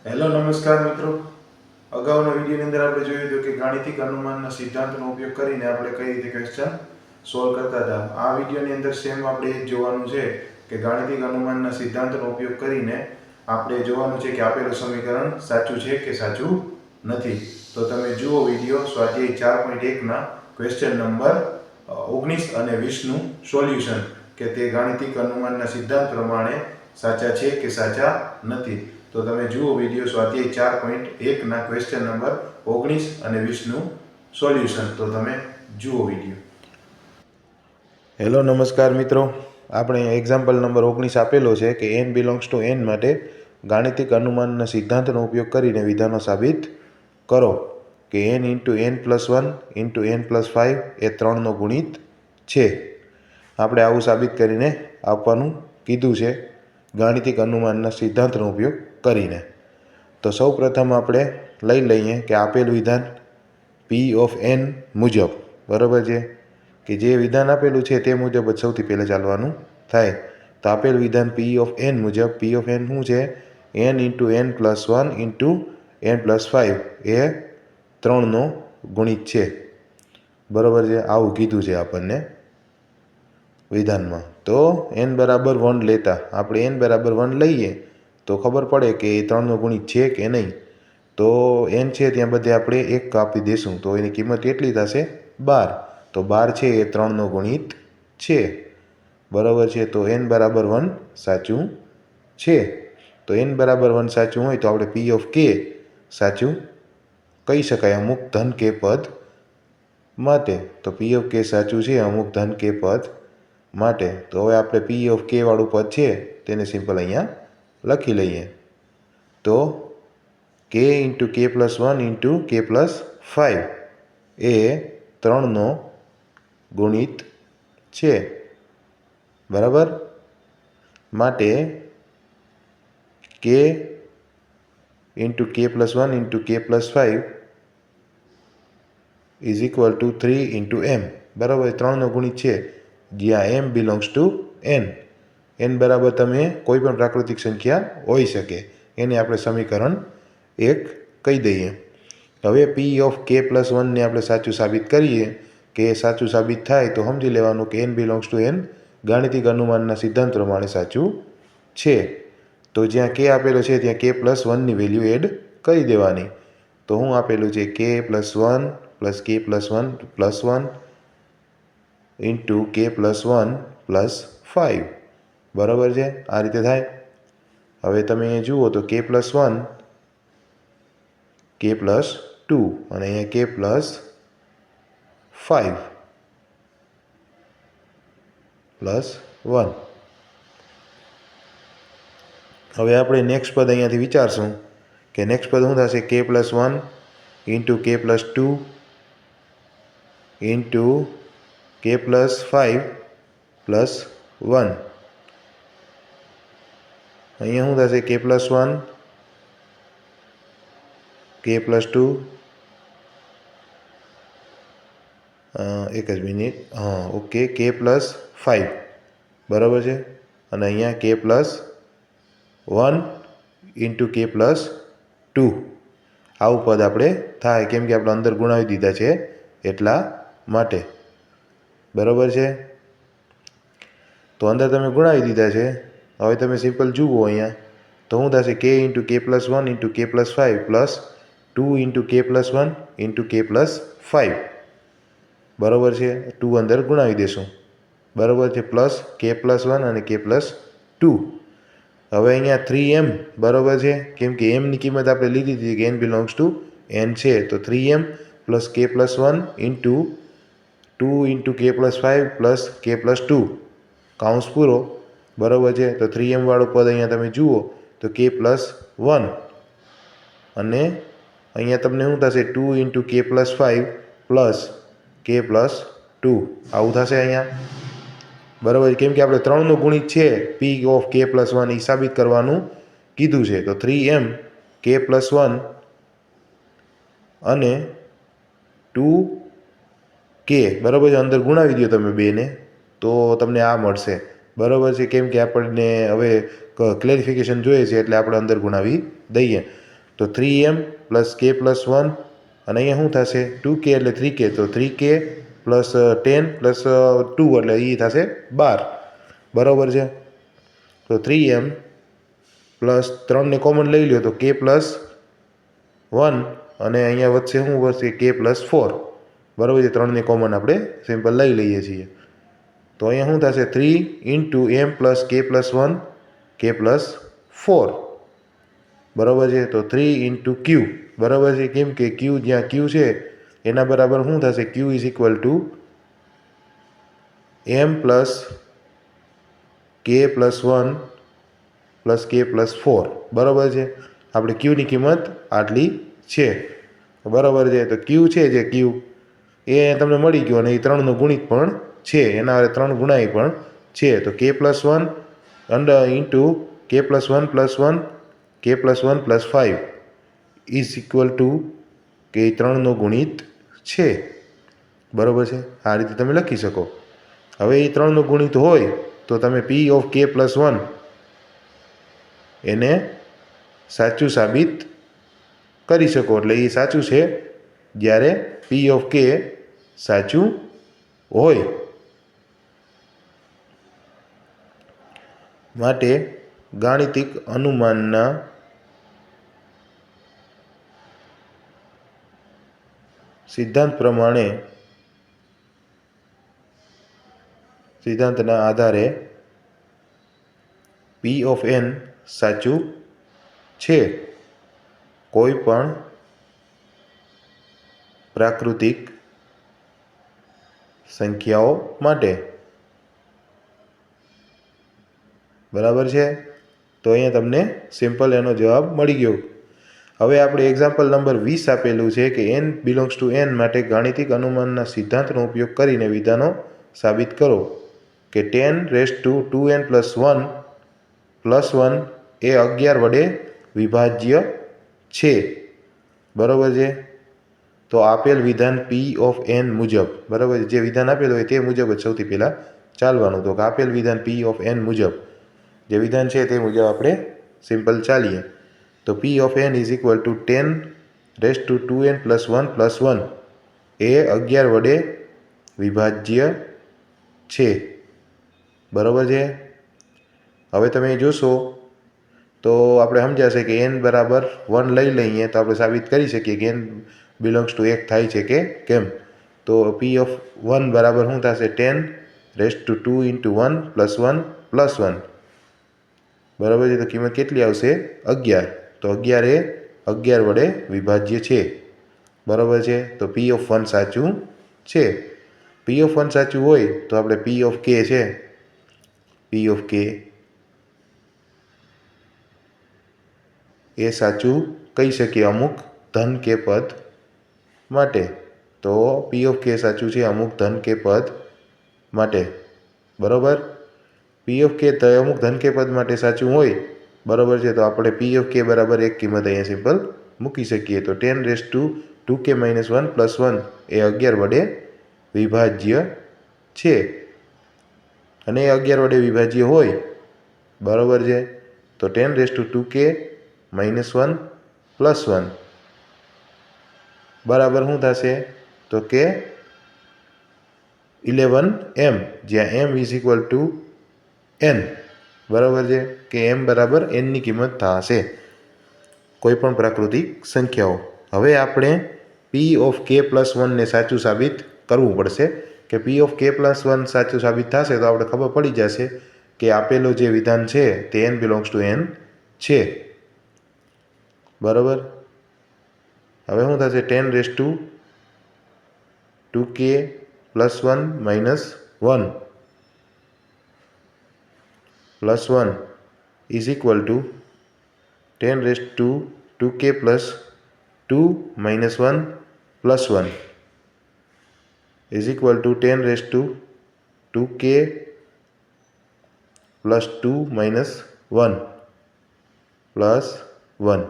Hello નમસ્કાર મિત્રો. અગાઉના વિડીયોની અંદર આપણે જોયું હતું કે ગાણિતિક અનુમાનના સિદ્ધાંતનો ઉપયોગ કરીને આપણે કઈ રીતે ક્વેશ્ચન સોલ્વ કરતા હતા. આ વિડીયોની અંદર સેમ આપણે એ જોવાનું છે કે ગાણિતિક અનુમાનના સિદ્ધાંતનો ઉપયોગ કરીને આપણે જોવાનું છે કે આપેલું સમીકરણ સાચું છે કે સાચું નથી. તો તમે જુઓ વિડીયો સ્વાધ્યાય 4.1 ના ક્વેશ્ચન નંબર 19 અને 20નું સોલ્યુશન કે તે ગાણિતિક અનુમાનના સિદ્ધાંત પ્રમાણે સાચા છે કે સાચા નથી. તો તમે જુઓ વિડીયો સ્વાધ્યાય 4.1ના ક્વેશ્ચન નંબર 19 અને 20નું સોલ્યુશન. તો તમે જુઓ વિડીયો. હેલો નમસ્કાર મિત્રો. આપણે એક્ઝામ્પલ નંબર 19 આપેલો છે કે n બિલોંગ્સ ટુ n માટે ગાણિતિક અનુમાનના સિદ્ધાંતનો ઉપયોગ કરીને વિધાનો સાબિત કરો કે n into n plus 1 into n plus 5 એ 3નો ગુણિત છે. આપણે આવું સાબિત કરીને આપવાનું કીધું છે ગાણિતિક અનુમાનના સિદ્ધાંતનો ઉપયોગ કરીને. તો સૌ પ્રથમ આપણે લઈ લઈએ કે આપેલ વિધાન p ઓફ n મુજબ, બરાબર છે, કે જે વિધાન આપેલું છે તે મુજબ જ સૌથી પહેલાં ચાલવાનું થાય. તો આપેલ વિધાન p ઓફ n મુજબ p ઓફ n શું છે? n into n plus 1 into n plus 5 એ 3નો ગુણિત છે, બરાબર છે. આવું કીધું છે આપણને વિધાનમાં. તો n બરાબર 1 લેતા આપણે n બરાબર 1 લઈએ તો ખબર પડે કે એ 3નો ગુણિત છે કે નહીં. તો n છે ત્યાં બધે આપણે 1 કાપી દેશું તો એની કિંમત કેટલી થશે? 12. તો 12 છે એ 3નો ગુણિત છે, બરાબર છે. તો n બરાબર 1 સાચું છે. તો n બરાબર 1 સાચું હોય તો આપણે p ઓફ k સાચું કહી શકાય અમુક ધન કે પદ માટે. તો p ઓફ k સાચું છે અમુક ધન કે પદ માટે. તો હવે આપણે p ઓફ k વાળું પદ છે તેને સિમ્પલ અહીંયા લખી લઈએ. તો k into k plus 1 into k plus 5 એ 3નો ગુણિત છે, બરાબર. માટે k into k plus 1 into k plus 5 is equal two 3 into m, બરાબર. 3નો ગુણિત છે જ્યાં m belongs to n. n બરાબર તમે કોઈ પણ પ્રાકૃતિક સંખ્યા હોઈ શકે, એને આપણે સમીકરણ 1 કહી દઈએ. હવે p ઓફ k પ્લસ 1ને આપણે સાચું સાબિત કરીએ કે એ સાચું સાબિત થાય તો સમજી લેવાનું કે n બિલોંગ્સ ટુ n ગાણિતિક અનુમાનના સિદ્ધાંત પ્રમાણે સાચું છે. તો જ્યાં k આપેલો છે ત્યાં k પ્લસ 1ની વેલ્યુ એડ કરી દેવાની. તો શું આપેલું છે? k plus 1 plus k plus 1 plus 1 into k plus 1 plus 5, બરાબર છે. આ રીતે થાય. હવે તમે અહીંયા જુઓ તો k પ્લસ 1 k પ્લસ 2 અને અહીંયા k પ્લસ 5 પ્લસ 1. હવે આપણે નેક્સ્ટ પદ અહીંયાથી વિચારશું કે નેક્સ્ટ પદ શું થશે? k plus 1 into k plus 2 into k plus 5 plus 1. અહીંયા શું થશે? k પ્લસ 1 k પ્લસ 2 એક જ મિનિટ, હા ઓકે, k પ્લસ 5, બરાબર છે. અને અહીંયા k plus 1 into k plus 2 આવું પદ આપણે થાય, કેમ કે આપણે અંદર ગુણાવી દીધા છે એટલા માટે, બરાબર છે. તો અંદર તમે ગુણાવી દીધા છે. હવે તમે સિમ્પલ જુઓ અહીંયા તો શું થશે? k into k plus 1 into k plus 5 plus 2 into k plus 1 into k plus 5, બરાબર છે. 2 અંદર ગુણાવી દેશું, બરાબર છે. પ્લસ k પ્લસ 1 અને k પ્લસ 2. હવે અહીંયા 3m, બરાબર છે, કેમ કે mની કિંમત આપણે લીધી હતી કે n બિલોંગ્સ ટુ n છે. તો 3m plus k plus 1 into 2 into k plus 5 plus k plus 2 કાઉન્સ પૂરો, બરાબર છે. તો 3m વાળું પદ અહીંયા તમે જુઓ તો k પ્લસ 1 અને અહીંયા તમને શું થશે? 2 into k plus 5 plus k plus 2 આવું થશે અહીંયા, બરાબર. કેમ કે આપણે 3નો ગુણિત છે p ઓફ k પ્લસ 1 એ સાબિત કરવાનું કીધું છે. તો 3m k પ્લસ 1 અને 2k, બરાબર છે, અંદર ગુણાવી દો તમે બેને તો તમને આ મળશે, બરાબર છે. કેમ કે આપણને હવે ક્લેરિફિકેશન જોઈએ છે એટલે આપણે અંદર ગુણાવી દઈએ. તો 3m પ્લસ k પ્લસ 1 અને અહીંયા શું થશે 2k એટલે 3k તો 3k પ્લસ 10 પ્લસ 2 એટલે એ થશે 12 બરાબર છે. તો 3m પ્લસ 3ને કોમન લઈ લો તો k પ્લસ 1 અને અહીંયા વધશે શું વધશે k પ્લસ 4 બરાબર છે. 3ને કોમન આપણે સિમ્પલ લઈ લઈએ છીએ તો અહીંયા શું થશે 3 into m plus k plus 1 k plus 4 બરાબર છે. તો 3 ઇન્ટુ ક્યુ બરાબર છે, કેમ કે ક્યુ જ્યાં ક્યુ છે એના બરાબર શું થશે q is equal to m plus k plus 1 plus k plus 4 બરાબર છે. આપણે ક્યુની કિંમત આટલી છે બરાબર છે. તો ક્યુ છે જે ક્યુ એ તમને મળી ગયો અને એ 3નો ગુણિત પણ છે, એના 3 ગુણાય પણ છે. તો k plus 1 into k plus 1 plus 1 k plus 1 plus 5 is equal two કે 3નો ગુણિત છે બરાબર છે. આ રીતે તમે લખી શકો. હવે એ 3નો ગુણિત હોય તો તમે p ઓફ k પ્લસ 1 એને સાચું સાબિત કરી શકો. એટલે એ સાચું છે જ્યારે p ઓફ k સાચું હોય. માટે ગાણિતિક અનુમાનના સિદ્ધાંતના આધારે p ઓફ n સાચું છે કોઈ પણ પ્રાકૃતિક સંખ્યાઓ માટે બરાબર છે. તો અહીંયા તમને સિમ્પલ એનો જવાબ મળી ગયો. હવે આપણે એક્ઝામ્પલ નંબર 20 આપેલું છે કે n બિલોંગ્સ ટુ n માટે ગાણિતિક અનુમાનના સિદ્ધાંતનો ઉપયોગ કરીને વિધાનો સાબિત કરો કે 10⁻²n + 1 + 1 એ 11 વડે વિભાજ્ય છે બરાબર છે. તો આપેલ વિધાન p ઓફ n મુજબ બરાબર જે વિધાન આપેલું હોય તે મુજબ જ સૌથી પહેલાં ચાલવાનું. તો આપેલ વિધાન p ઓફ n મુજબ જે વિધાન છે તે મુજબ આપણે સિમ્પલ ચાલીએ. તો p of n is equal two 10⁻²n + 1 + 1 એ 11 વડે વિભાજ્ય છે બરાબર છે. હવે તમે જોશો તો આપણે સમજાશે કે n બરાબર 1 લઈ લઈએ તો આપણે સાબિત કરી શકીએ કે n બિલોંગ્સ ટુ 1 થાય છે કે કેમ. તો p ઓફ 1 બરાબર શું થશે 10⁻² ઇન્ટુ 1 + 1 + 1 બરાબર છે. તો કિંમત કેટલી આવશે 11. તો 11 એ 11 વડે વિભાજ્ય છે બરાબર છે. તો p ઓફ 1 સાચું છે. p ઓફ 1 સાચું હોય તો આપણે p ઓફ k છે p ઓફ k એ સાચું કહી શકીએ અમુક ધન કે પદ માટે. તો p ઓફ k સાચું છે અમુક ધન કે પદ માટે બરાબર. p ઓફ k તો અમુક ધન કે પદ માટે સાચું હોય બરાબર છે. તો આપણે p ઓફ k બરાબર એક કિંમત અહીંયા સિમ્પલ મૂકી શકીએ. તો 10⁻²k - 1 + 1 એ 11 વડે વિભાજ્ય છે અને એ 11 વડે વિભાજ્ય હોય બરાબર છે. તો 10⁻²k - 1 + 1 બરાબર શું થશે તો કે 11m જ્યાં m is equal two n બરાબર છે કે m બરાબર n ની કિંમત થશે કોઈ પણ પ્રાકૃતિક સંખ્યાઓ. હવે આપણે p ઓફ k + 1 ને સાચું સાબિત કરવું પડશે કે p ઓફ k + 1 સાચું સાબિત થશે તો આપણે ખબર પડી જશે કે આપેલો જે વિધાન છે તે n બિલોંગ્સ ટુ n છે બરાબર. હવે શું થશે 10⁻²k + 1 - 1 + 1 is equal two 10⁻²k + 2 - 1 + 1 is equal two 10⁻²k + 2 - 1 + 1.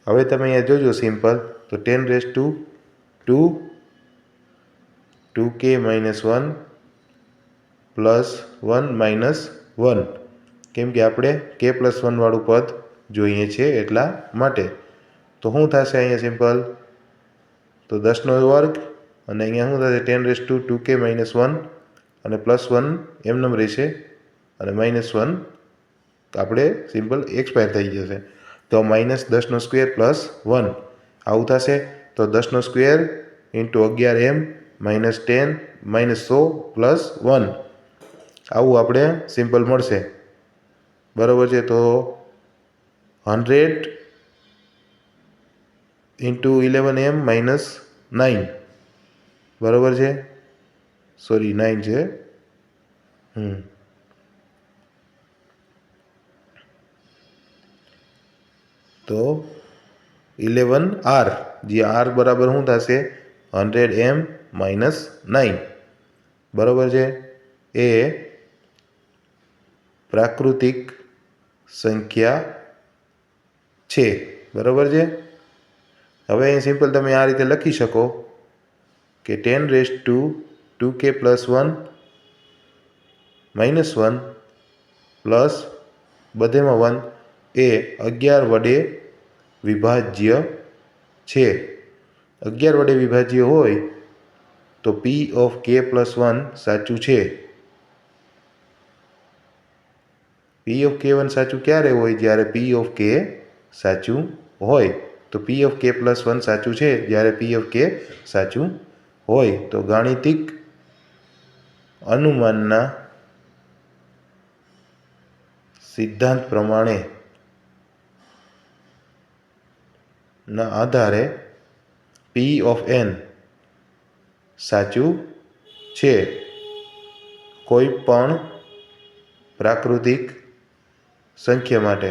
હવે તમે અહીંયા જોજો સિમ્પલ તો 10⁻²2k - 1 + 1 - 1 કેમ કે આપણે k+1 વાળું પદ જોઈએ છે એટલા માટે. તો શું થશે અહીંયા સિમ્પલ? તો 10નો વર્ગ અને અહીંયા શું થશે 10⁻²k - 1 અને +1 એમનેમ રહેશે અને -1 આપણે સિમ્પલ એક્સપાયર થઈ જશે. તો -10² + 1 આવું થશે. તો 10² × 11m - 10 - 100 + 1 આવું આપણે સિમ્પલ મળશે. બરાબર છે. તો 100 × 11m - 9 બરાબર છે. સોરી 9 છે. તો 11r જે r બરાબર શું થશે 100m - 9 બરાબર છે. એ પ્રાકૃતિક સંખ્યા છે. બરાબર છે. હવે અહીં સિમ્પલ તમે આ રીતે લખી શકો કે 10⁻²k + 1 - 1 પ્લસ બધેમાં 1 એ 11 વડે વિભાજ્ય છે. 11 વડે વિભાજ્ય હોય તો Pk+1 સાચું છે. Pk1 સાચું ક્યારે હોય? જ્યારે Pk સાચું હોય. તો Pk+1 સાચું છે જ્યારે Pk સાચું હોય. તો ગાણિતિક અનુમાનના સિદ્ધાંત પ્રમાણે ના આધારે Pn સાચું છે. કોઈ પણ પ્રાકૃતિક સંખ્યા માટે.